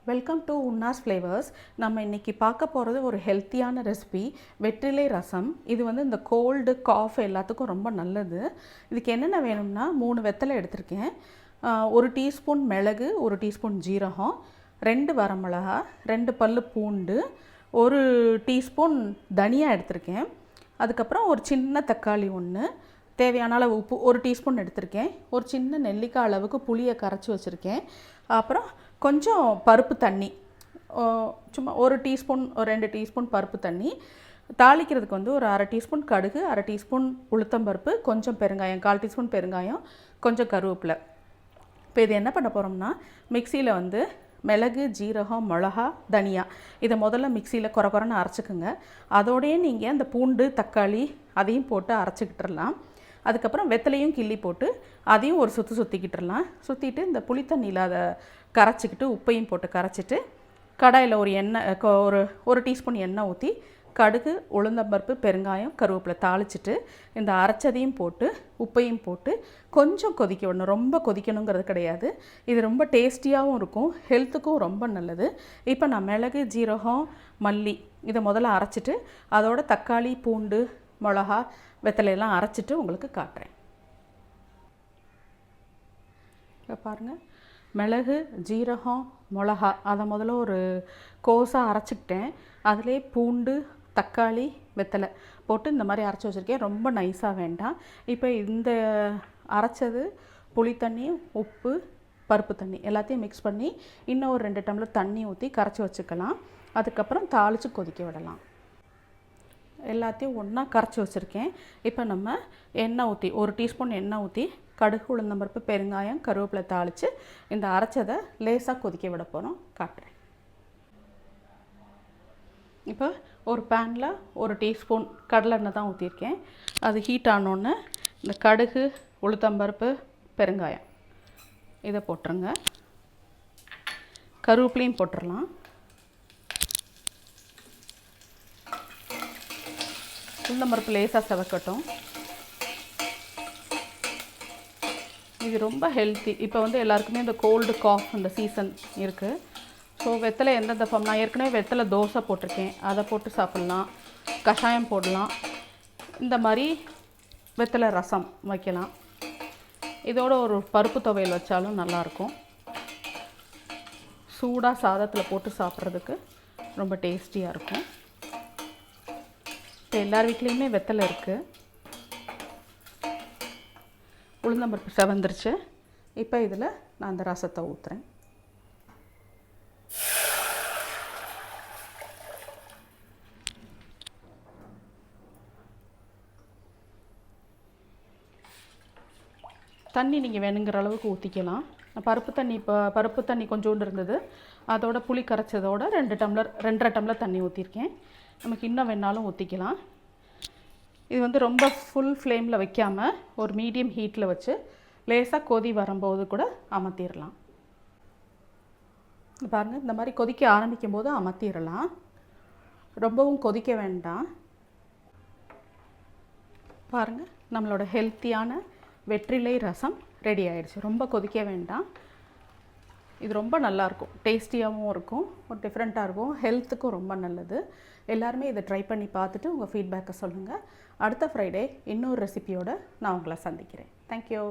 Welcome to உன்னாஸ் flavours. நம்ம இன்றைக்கி பார்க்க போகிறது ஒரு ஹெல்த்தியான ரெசிபி, வெற்றிலை ரசம். இது வந்து இந்த கோல்டு காஃப் எல்லாத்துக்கும் ரொம்ப நல்லது. இதுக்கு என்னென்ன வேணும்னா 3 வெத்தலை எடுத்திருக்கேன், 1 டீஸ்பூன் மிளகு, 1 டீஸ்பூன் ஜீரகம், 2 வரமிளகா, 2 பல்லு பூண்டு, 1 டீஸ்பூன் தனியா எடுத்திருக்கேன். அதுக்கப்புறம் ஒரு சின்ன தக்காளி 1, தேவையான அளவு உப்பு 1 டீஸ்பூன் எடுத்திருக்கேன். ஒரு சின்ன நெல்லிக்காய் அளவுக்கு புளியை கரைச்சி வச்சுருக்கேன். அப்புறம் கொஞ்சம் பருப்பு தண்ணி, சும்மா 1 டீஸ்பூன் 2 டீஸ்பூன் பருப்பு தண்ணி. தாளிக்கிறதுக்கு வந்து ஒரு 1/2 டீஸ்பூன் கடுகு, 1/2 டீஸ்பூன் உளுத்தம்பருப்பு, கொஞ்சம் பெருங்காயம், 1/4 டீஸ்பூன் பெருங்காயம், கொஞ்சம் கருவேப்பிலை. இப்போ இது என்ன பண்ண போகிறோம்னா, மிக்சியில் வந்து மிளகு, ஜீரகம், மிளகா, தனியா இதை முதல்ல மிக்சியில் குறன்னு அரைச்சிக்குங்க. அதோடையே நீங்கள் அந்த பூண்டு, தக்காளி அதையும் போட்டு அரைச்சிக்கிட்டுடலாம். அதுக்கப்புறம் வெத்தலையும் கிள்ளி போட்டு அதையும் ஒரு சுற்றிக்கிட்டுடலாம். சுற்றிட்டு இந்த புளித்தண்ணியில் அதை கரைச்சிக்கிட்டு உப்பையும் போட்டு கரைச்சிட்டு கடாயில் ஒரு எண்ணெய், ஒரு டீஸ்பூன் எண்ணெய் ஊற்றி கடுகு, உளுந்தம்பருப்பு, பெருங்காயம், கருவேப்பிலை தாளிச்சிட்டு இந்த அரைச்சதையும் போட்டு உப்பையும் போட்டு கொஞ்சம் கொதிக்க விடணும். ரொம்ப கொதிக்கணுங்கிறது கிடையாது. இது ரொம்ப டேஸ்டியாகவும் இருக்கும், ஹெல்த்துக்கும் ரொம்ப நல்லது. இப்போ நான் மிளகு, ஜீரகம், மல்லி இதை முதல்ல அரைச்சிட்டு அதோட தக்காளி, பூண்டு, மிளகா, வெத்தலையெல்லாம் அரைச்சிட்டு உங்களுக்கு காட்டுறேன். இப்போ பாருங்கள், மிளகு, ஜீரகம், மிளகா அதை முதல்ல ஒரு கோஸாக அரைச்சிக்கிட்டேன். அதிலே பூண்டு, தக்காளி, வெத்தலை போட்டு இந்த மாதிரி அரைச்சி வச்சுருக்கேன். ரொம்ப நைஸாக வேண்டாம். இப்போ இந்த அரைச்சது புளித்தண்ணி, உப்பு, பருப்பு தண்ணி எல்லாத்தையும் மிக்ஸ் பண்ணி இன்னும் ஒரு 2 டம்ளர் தண்ணி ஊற்றி கரைச்சி வச்சுக்கலாம். அதுக்கப்புறம் தாளித்து கொதிக்க விடலாம். எல்லாத்தையும் ஒன்றா கரைச்சி வச்சுருக்கேன். இப்போ நம்ம எண்ணெய் ஊற்றி 1 டீஸ்பூன் எண்ணெய் ஊற்றி கடுகு, உளுந்தம்பருப்பு, பெருங்காயம், கருவேப்பிலை தாளித்து இந்த அரைச்சதை லேசாக கொதிக்க விட போகிறோம். காட்டுறேன். இப்போ ஒரு பேனில் 1 டீஸ்பூன் கடலெண்ணெய் தான் ஊற்றிருக்கேன். அது ஹீட் ஆனோடனே இந்த கடுகு, உளுத்தம்பருப்பு, பெருங்காயம் இதை போட்டுருங்க. கருவேப்பிலையும் போட்டுடலாம். உளுந்தம்பருப்பு லேசாக செவக்கட்டும். இது ரொம்ப ஹெல்த்தி. இப்போ வந்து எல்லாருக்குமே இந்த கோல்டு காஃப் இந்த சீசன் இருக்குது. ஸோ வெத்தலை எந்தெந்த ஃபார்ம், நான் ஏற்கனவே வெத்தலை தோசை போட்டிருக்கேன், அதை போட்டு சாப்பிட்லாம், கஷாயம் போடலாம், இந்த மாதிரி வெத்தலை ரசம் வைக்கலாம். இதோட ஒரு பருப்பு துவையல் வச்சாலும் நல்லாயிருக்கும். சூடாக சாதத்தில் போட்டு சாப்பிட்றதுக்கு ரொம்ப டேஸ்டியாக இருக்கும். இப்போ எல்லார் வீட்லேயுமே வெத்தலை இருக்குது. உளுந்தம்பருப்பு செவந்துருச்சு. இப்போ இதில் நான் அந்த ரசத்தை ஊற்றுறேன். தண்ணி நீங்கள் வேணுங்கிற அளவுக்கு ஊற்றிக்கலாம். பருப்பு தண்ணி கொஞ்சோண்டு இருந்தது, அதோட புளி கரைச்சதோட 2.5 டம்ளர் தண்ணி ஊற்றிருக்கேன். நமக்கு இன்னும் வேணாலும் ஊற்றிக்கலாம். இது வந்து ரொம்ப ஃபுல் ஃப்ளேமில் வைக்காமல் ஒரு மீடியம் ஹீட்டில் வச்சு லேசாக கொதி வரும்போது கூட அமர்த்திடலாம். பாருங்கள், இந்த மாதிரி கொதிக்க ஆரம்பிக்கும் போது அமர்த்திடலாம். ரொம்பவும் கொதிக்க வேண்டாம். பாருங்கள், நம்மளோட ஹெல்த்தியான வெற்றிலை ரசம் ரெடி ஆகிடுச்சு. ரொம்ப கொதிக்க வேண்டாம். இது ரொம்ப நல்லாயிருக்கும், டேஸ்டியாகவும் இருக்கும், ஒரு டிஃப்ரெண்ட்டாக இருக்கும், ஹெல்த்துக்கும் ரொம்ப நல்லது. எல்லாருமே இதை ட்ரை பண்ணி பார்த்துட்டு உங்கள் ஃபீட்பேக்கை சொல்லுங்கள். அடுத்த ஃப்ரைடே இன்னொரு ரெசிபியோடு நான் உங்களை சந்திக்கிறேன். தேங்க்யூ.